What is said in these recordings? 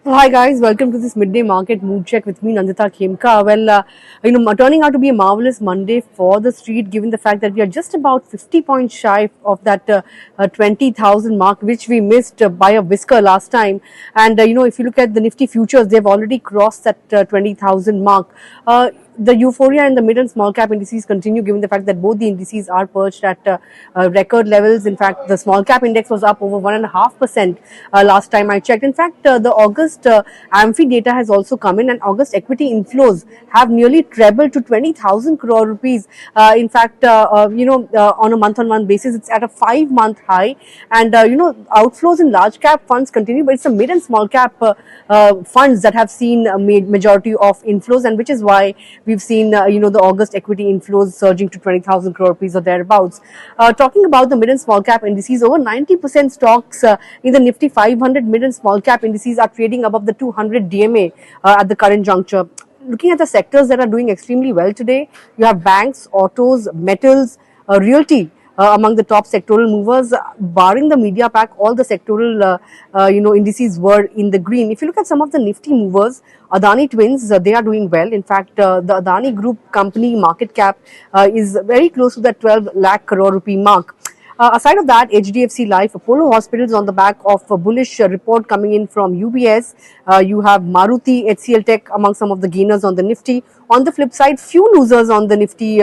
Hi guys, welcome to this midday market mood check with me, Nandita Khemka. Turning out to be a marvelous Monday for the street, given the fact that we are just about 50 points shy of that 20,000 mark, which we missed by a whisker last time. If you look at the Nifty futures, they've already crossed that 20,000 mark. The euphoria in the mid and small cap indices continue, given the fact that both the indices are perched at record levels. In fact, the small cap index was up over 1.5% last time I checked. In fact, the August AMFI data has also come in, and August equity inflows have nearly trebled to 20,000 crore rupees. On a month-on-month basis, it's at a 5-month high, and outflows in large cap funds continue, but it's the mid and small cap funds that have seen a majority of inflows, and which is why we've seen the August equity inflows surging to 20,000 crore rupees or thereabouts. Talking about the mid and small cap indices, over 90% stocks in the Nifty 500 mid and small cap indices are trading above the 200 DMA at the current juncture. Looking at the sectors that are doing extremely well today, you have banks, autos, metals, realty among the top sectoral movers. Barring the media pack, all the sectoral indices were in the green. If you look at some of the nifty movers, Adani twins, they are doing well. In fact, the Adani group company market cap is very close to the 12 lakh crore rupee mark. Aside of that, Hdfc Life, Apollo Hospitals on the back of a bullish report coming in from UBS. You have Maruti, HCL Tech among some of the gainers on the Nifty. On the flip side, few losers on the Nifty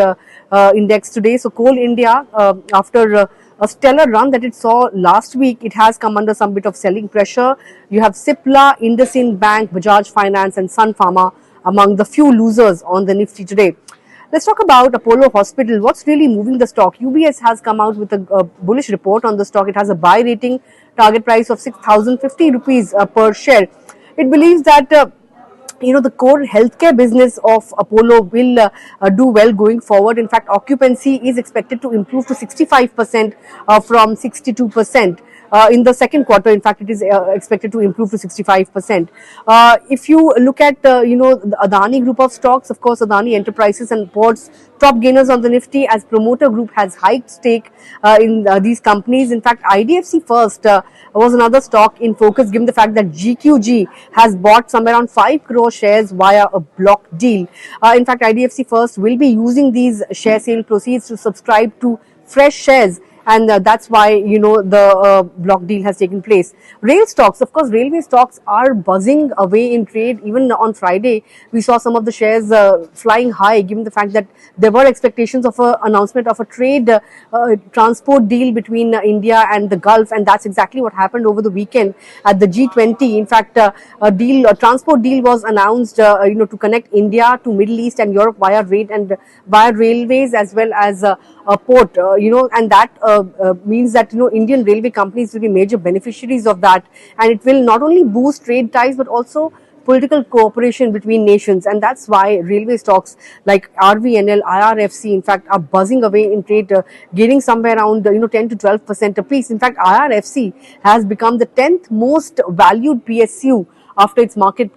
index today. So Coal India, after a stellar run that it saw last week, it has come under some bit of selling pressure. You have Cipla, Indusind Bank, Bajaj Finance and Sun Pharma among the few losers on the Nifty today. Let's talk about Apollo Hospital. What's really moving the stock? UBS has come out with a bullish report on the stock. It has a buy rating, target price of 6,050 rupees per share. It believes that the core healthcare business of Apollo will do well going forward. In fact, occupancy is expected to improve to 65% from 62%. In the second quarter, in fact, it is expected to improve to 65%. If you look at, the Adani group of stocks, of course, Adani Enterprises and Ports, top gainers on the Nifty, as promoter group has hiked stake in these companies. In fact, IDFC First was another stock in focus, given the fact that GQG has bought somewhere around 5 crore shares via a block deal. In fact, IDFC First will be using these share sale proceeds to subscribe to fresh shares, and that's why the block deal has taken place. Rail stocks, of course, railway stocks are buzzing away in trade. Even on Friday, we saw some of the shares flying high, given the fact that there were expectations of an announcement of a trade transport deal between India and the Gulf, and that's exactly what happened over the weekend at the G20. In fact, a transport deal was announced to connect India to Middle East and Europe via railways, as well as a port, and that means that Indian railway companies will be major beneficiaries of that, and it will not only boost trade ties but also political cooperation between nations. And that's why railway stocks like RVNL, IRFC, in fact, are buzzing away in trade, gaining somewhere around 10 to 12% apiece. In fact, IRFC has become the 10th most valued PSU after its market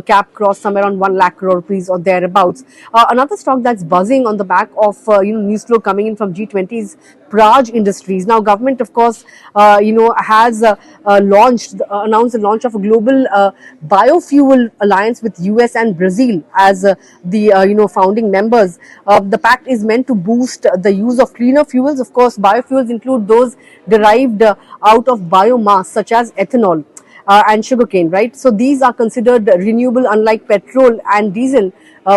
cap crossed somewhere around 1 lakh crore rupees or thereabouts. Another stock that's buzzing on the back of news flow coming in from G20 is Praj Industries. Now, government, of course, has announced the launch of a global biofuel alliance with US and Brazil as the founding members. The pact is meant to boost the use of cleaner fuels. Of course, biofuels include those derived out of biomass, such as ethanol and sugarcane, right? So these are considered renewable, unlike petrol and diesel,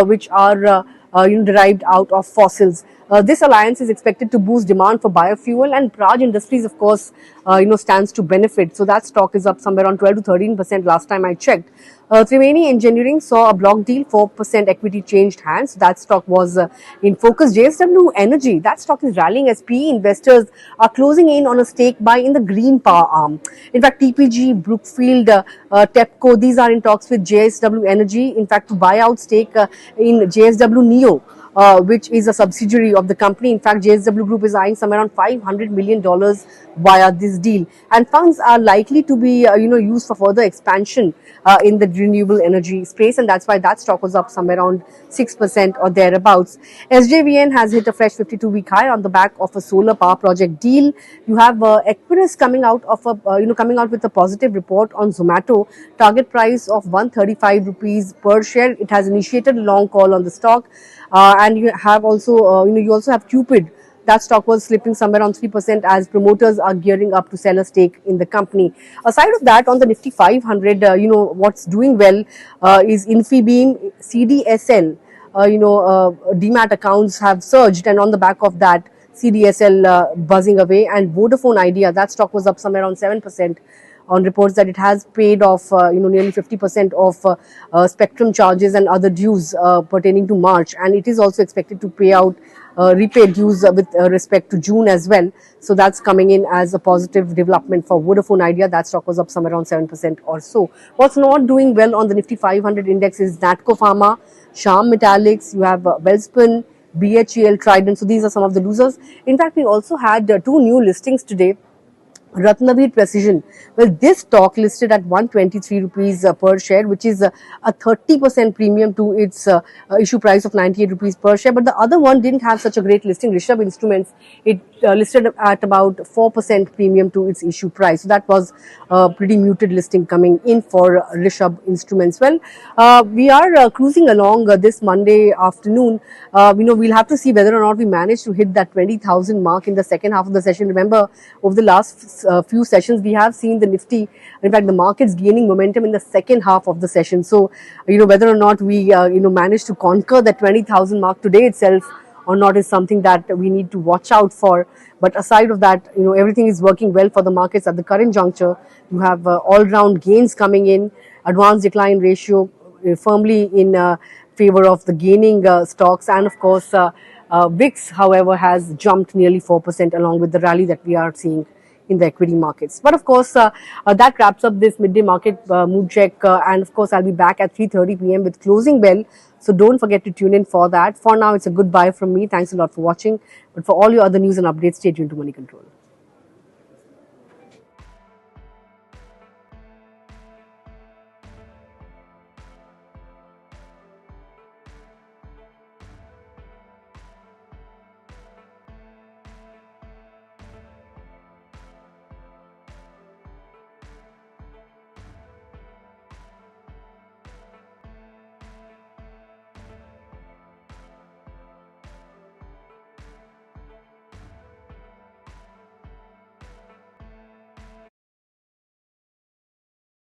which are derived out of fossils. This alliance is expected to boost demand for biofuel, and Praj Industries, of course, stands to benefit. So that stock is up somewhere around 12 to 13% last time I checked. Triveni Engineering saw a block deal, 4% equity changed hands. That stock was in focus. JSW Energy, that stock is rallying as PE investors are closing in on a stake buy in the green power arm. In fact, TPG, Brookfield, TEPCO, these are in talks with JSW Energy, in fact, to buy out stake in JSW Neo. which is a subsidiary of the company. In fact, JSW Group is eyeing somewhere around $500 million via this deal, and funds are likely to be used for further expansion in the renewable energy space, and that's why that stock was up somewhere around 6% or thereabouts. SJVN has hit a fresh 52-week high on the back of a solar power project deal. You have Equinix coming out of a coming out with a positive report on Zomato. Target price of 135 rupees per share. It has initiated a long call on the stock, and you have also you also have Cupid. That stock was slipping somewhere around 3% as promoters are gearing up to sell a stake in the company. Aside of that, on the Nifty 500, what's doing well is Infibeam, CDSL. Demat accounts have surged, and on the back of that, CDSL buzzing away, and Vodafone Idea, that stock was up somewhere around 7% on reports that it has paid off nearly 50% of spectrum charges and other dues pertaining to March, and it is also expected to pay out repay dues with respect to June as well. So that's coming in as a positive development for Vodafone Idea. That stock was up somewhere around 7% or so. What's not doing well on the Nifty 500 index is Natco Pharma, Shyam Metallics, you have Welspun, BHEL, Trident. So these are some of the losers. In fact, we also had two new listings today. Ratnavir Precision. Well, this stock listed at 123 rupees per share, which is a 30% premium to its issue price of 98 rupees per share. But the other one didn't have such a great listing. Rishabh Instruments, it listed at about 4% premium to its issue price. So that was a pretty muted listing coming in for Rishabh Instruments. Well, we are cruising along this Monday afternoon. We'll have to see whether or not we manage to hit that 20,000 mark in the second half of the session. Remember, over the last few sessions, we have seen the Nifty, in fact, the markets gaining momentum in the second half of the session. So, whether or not we, manage to conquer the 20,000 mark today itself or not is something that we need to watch out for. But aside of that, everything is working well for the markets at the current juncture. You have all-round gains coming in, advanced decline ratio firmly in favor of the gaining stocks, and of course, VIX, however, has jumped nearly 4% along with the rally that we are seeing in the equity markets. But of course, that wraps up this midday market mood check. And of course, I'll be back at 3:30 p.m. with closing bell. So don't forget to tune in for that. For now, it's a goodbye from me. Thanks a lot for watching. But for all your other news and updates, stay tuned to Money Control.